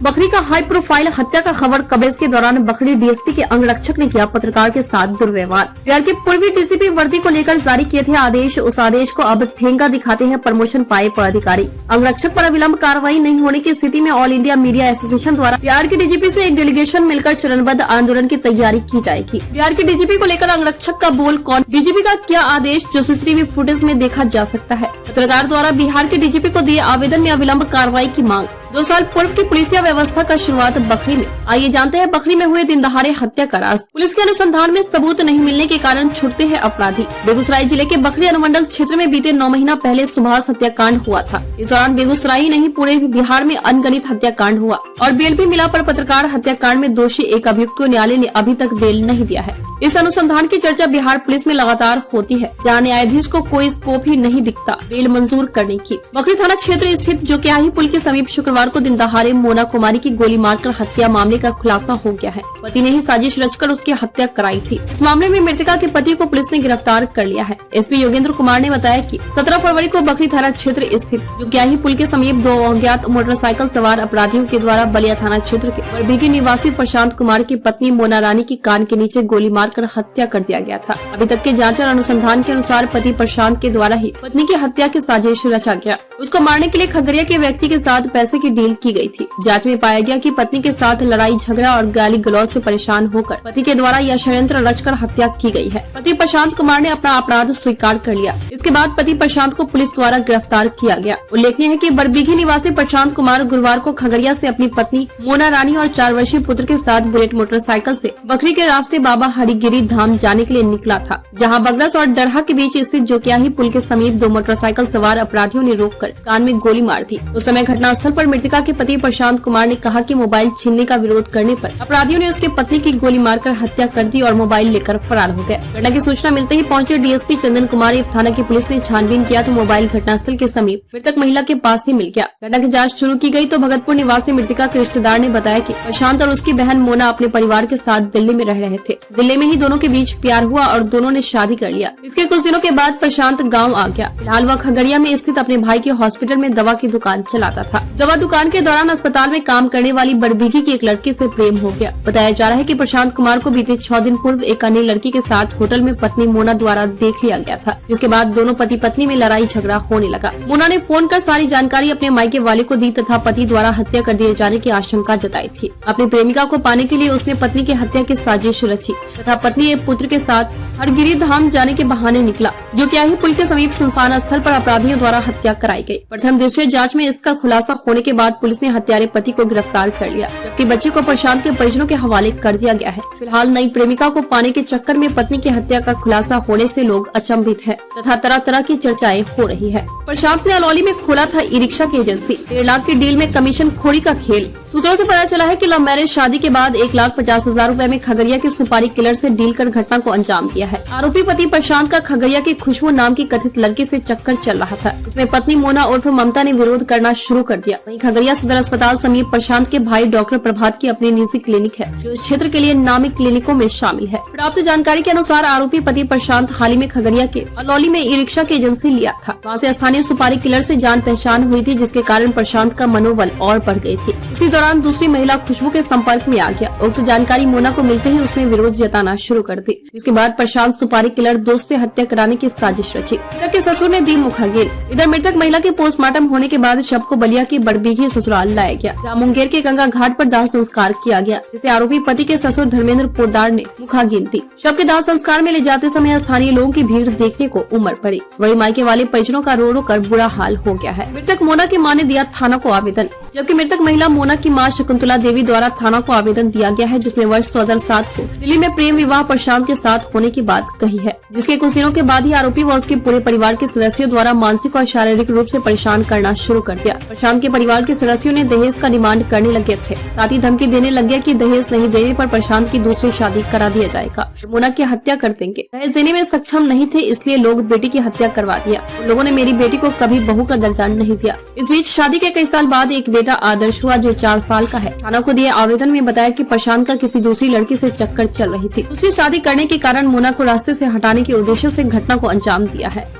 बखरी का high profile हत्या का खबर कबेज के दौरान बखरी डीएसपी के अंगरक्षक ने किया पत्रकार के साथ दुर्व्यवहार। बिहार के पूर्वी डीसीपी वर्दी को लेकर जारी किए थे आदेश, उस आदेश को अब ठेंगा दिखाते हैं प्रमोशन पाए पदाधिकारी। अंगरक्षक पर अविलंब कार्रवाई नहीं होने की स्थिति में ऑल इंडिया मीडिया एसोसिएशन द्वारा बिहार के डीजीपी से एक डेलीगेशन मिलकर चरणबद्ध आंदोलन की तैयारी की जाएगी। बिहार के डीजीपी को लेकर अंगरक्षक का बोल कौन, डीजीपी का क्या आदेश, जो सीसीटीवी फुटेज में देखा जा सकता है। पत्रकार द्वारा बिहार के डीजीपी को दिए आवेदन में अविलंब कार्रवाई की मांग। 2 साल पूर्व की पुलिसिया व्यवस्था का शुरुआत बखरी में। आइए जानते हैं बखरी में हुए दिन दहाड़े हत्या का राज। पुलिस के अनुसंधान में सबूत नहीं मिलने के कारण छूटते हैं अपराधी। बेगूसराय जिले के बखरी अनुमंडल क्षेत्र में बीते 9 महीना पहले सुभाष हत्याकांड हुआ था। इस दौरान बेगूसराय ही नहीं पूरे बिहार में अनगणित हत्याकांड हुआ और बेल भी मिला, पर पत्रकार हत्याकांड में दोषी एक अभियुक्त को न्यायालय ने अभी तक बेल नहीं दिया है। इस अनुसंधान की चर्चा बिहार पुलिस में लगातार होती है, जहाँ न्यायाधीश को कोई स्कोप ही नहीं दिखता बेल मंजूर करने की। बखरी थाना क्षेत्र स्थित जोकियाही पुल के समीप शुक्रवार को दिन दहाड़े मोना कुमारी की गोली मारकर हत्या मामले का खुलासा हो गया है। पति ने ही साजिश रचकर उसकी हत्या कराई थी। इस मामले में मृतका के पति को पुलिस ने गिरफ्तार कर लिया है। एसपी योगेंद्र कुमार ने बताया कि 17 फरवरी को बखरी थाना क्षेत्र स्थित जोकियाही पुल के समीप 2 अज्ञात मोटरसाइकिल सवार अपराधियों के द्वारा बलिया थाना क्षेत्र के बरबीघी निवासी प्रशांत कुमार की पत्नी मोना रानी की कान के नीचे गोली मारकर हत्या कर दिया गया था। अभी तक के जांच और अनुसंधान के अनुसार पति प्रशांत के द्वारा ही पत्नी की हत्या की साजिश रचा गया। उसको मारने के लिए खगड़िया के व्यक्ति के साथ पैसे की डील की गई थी। जांच में पाया गया कि पत्नी के साथ लड़ाई झगड़ा और गाली गलौज से परेशान होकर पति के द्वारा यह षड्यंत्र रचकर हत्या की गई है। पति प्रशांत कुमार ने अपना अपराध स्वीकार कर लिया। इसके बाद पति प्रशांत को पुलिस द्वारा गिरफ्तार किया गया। उल्लेखनीय है कि बरबीघी निवासी प्रशांत कुमार गुरुवार को खगड़िया से अपनी पत्नी मोना रानी और 4 वर्षीय पुत्र के साथ बुलेट मोटरसाइकिल से बखरी के रास्ते बाबा हरिगिरी धाम जाने के लिए निकला था, जहां बगरस और डरहा के बीच स्थित जोकियाही पुल के समीप 2 मोटरसाइकिल सवार अपराधियों ने रोककर कान में गोली मार दी। उस समय घटनास्थल पर मृतका के पति प्रशांत कुमार ने कहा कि मोबाइल छीनने का विरोध करने पर अपराधियों ने उसके पत्नी की गोली मारकर हत्या कर दी और मोबाइल लेकर फरार हो गए। घटना की सूचना मिलते ही पहुंचे डीएसपी चंदन कुमार थाना की पुलिस ने छानबीन किया तो मोबाइल घटनास्थल के समीप मृतक महिला के पास ही मिल गया। घटना की जाँच शुरू की गयी तो भगतपुर निवासी मृतका के रिश्तेदार ने बताया कि प्रशांत और उसकी बहन मोना अपने परिवार के साथ दिल्ली में रह रहे थे। दिल्ली में ही दोनों के बीच प्यार हुआ और दोनों ने शादी कर लिया। इसके कुछ दिनों के बाद प्रशांत गांव आ गया। फिलहाल वह खगड़िया में स्थित अपने भाई के हॉस्पिटल में दवा की दुकान चलाता था। दवा दुकान के दौरान अस्पताल में काम करने वाली बरबीघी की एक लड़की से प्रेम हो गया। बताया जा रहा है कि प्रशांत कुमार को बीते 6 दिन पूर्व एक अन्य लड़की के साथ होटल में पत्नी मोना द्वारा देख लिया गया था, जिसके बाद दोनों पति पत्नी में लड़ाई झगड़ा होने लगा। मोना ने फोन कर सारी जानकारी अपने मायके वाले को दी तथा पति द्वारा हत्या कर दिए जाने की आशंका जताई थी। अपनी प्रेमिका को पाने के लिए उसने पत्नी की हत्या की साजिश रची तथा पत्नी एक पुत्र के साथ हरगिरी धाम जाने के बहाने निकला। जोकियाही पुल के समीप सुनसान स्थल पर अपराधियों द्वारा हत्या कराई गई। प्रथम दृष्टया जांच में इसका खुलासा होने के बाद पुलिस ने हत्यारे पति को गिरफ्तार कर लिया, जबकि बच्चे को प्रशांत के परिजनों के हवाले कर दिया गया है। फिलहाल नई प्रेमिका को पाने के चक्कर में पत्नी की हत्या का खुलासा होने से लोग अचंभित हैं तथा तरह तरह की चर्चाएं हो रही है। प्रशांत ने अलौली में खोला था ई रिक्शा की एजेंसी। 1.5 लाख की डील में कमीशन खोरी का खेल। सूत्रों से पता चला है कि लव मैरिज शादी के बाद 1,50,000 रुपए में खगड़िया के सुपारी किलर से डील कर घटना को अंजाम दिया है। आरोपी पति प्रशांत का खगड़िया की खुशबू नाम की कथित लड़की से चक्कर चल रहा था। इसमें पत्नी मोना उर्फ ममता ने विरोध करना शुरू कर दिया। वहीं खगड़िया सदर अस्पताल समीप प्रशांत के भाई डॉक्टर प्रभात की अपनी निजी क्लिनिक है, जो इस क्षेत्र के लिए नामी क्लिनिकों में शामिल है। प्राप्त जानकारी के अनुसार आरोपी पति प्रशांत हाल ही में खगड़िया के अलौली में ई रिक्शा की एजेंसी लिया था। वहाँ से स्थानीय सुपारी किलर से जान पहचान हुई थी, जिसके कारण प्रशांत का मनोबल और बढ़ गई थी। इसी दौरान दूसरी महिला खुशबू के संपर्क में आ गया। उक्त जानकारी मोना को मिलते ही उसने विरोध जताना शुरू कर दी, जिसके बाद प्रशांत सुपारी किलर दोस्त से हत्या कराने की साजिश रची। मृतक के ससुर ने दी मुखाग्नि। इधर मृतक महिला के पोस्टमार्टम होने के बाद शव को बलिया की बरबीघी ससुराल लाया गया, जहाँ मुंगेर के गंगा घाट पर दाह संस्कार किया गया, जिसे आरोपी पति के ससुर धर्मेंद्र पोदार ने मुखाग्नि दी। शव के दाह संस्कार में ले जाते समय स्थानीय लोगों की भीड़ देखने को उमड़ पड़ी। वही मायके वाले परिजनों का रो रो कर बुरा हाल हो गया है। मृतक मोना की मां ने दिया थाना को आवेदन, जबकि मृतक महिला मोना की मां शकुंतला देवी द्वारा थाना को आवेदन दिया गया है, जिसमें वर्ष 2007 को दिल्ली में प्रेम विवाह प्रशांत के साथ होने की बात कही है, जिसके कुछ दिनों के बाद ही आरोपी व उसके पूरे परिवार के सदस्यों द्वारा मानसिक और शारीरिक रूप से परेशान करना शुरू कर दिया। प्रशांत के परिवार के सदस्यों ने दहेज का डिमांड करने लगे थे, साथ ही धमकी देने लगे कि दहेज नहीं देने पर प्रशांत की दूसरी शादी करा दिया जाएगा, मोना की हत्या कर देंगे। दहेज देने में सक्षम नहीं थे, इसलिए लोग बेटी की हत्या करवा दिया। उन लोगों ने मेरी बेटी को कभी बहू का दर्जा नहीं दिया। इस बीच शादी के कई साल बाद एक बेटा आदर्श हुआ, जो 4 साल का है। थाना को दिए आवेदन में बताया कि प्रशांत का किसी दूसरी लड़की से चक्कर चल रही थी। दूसरी शादी करने के कारण मोना को रास्ते से हटाने के उद्देश्य से घटना को अंजाम दिया है।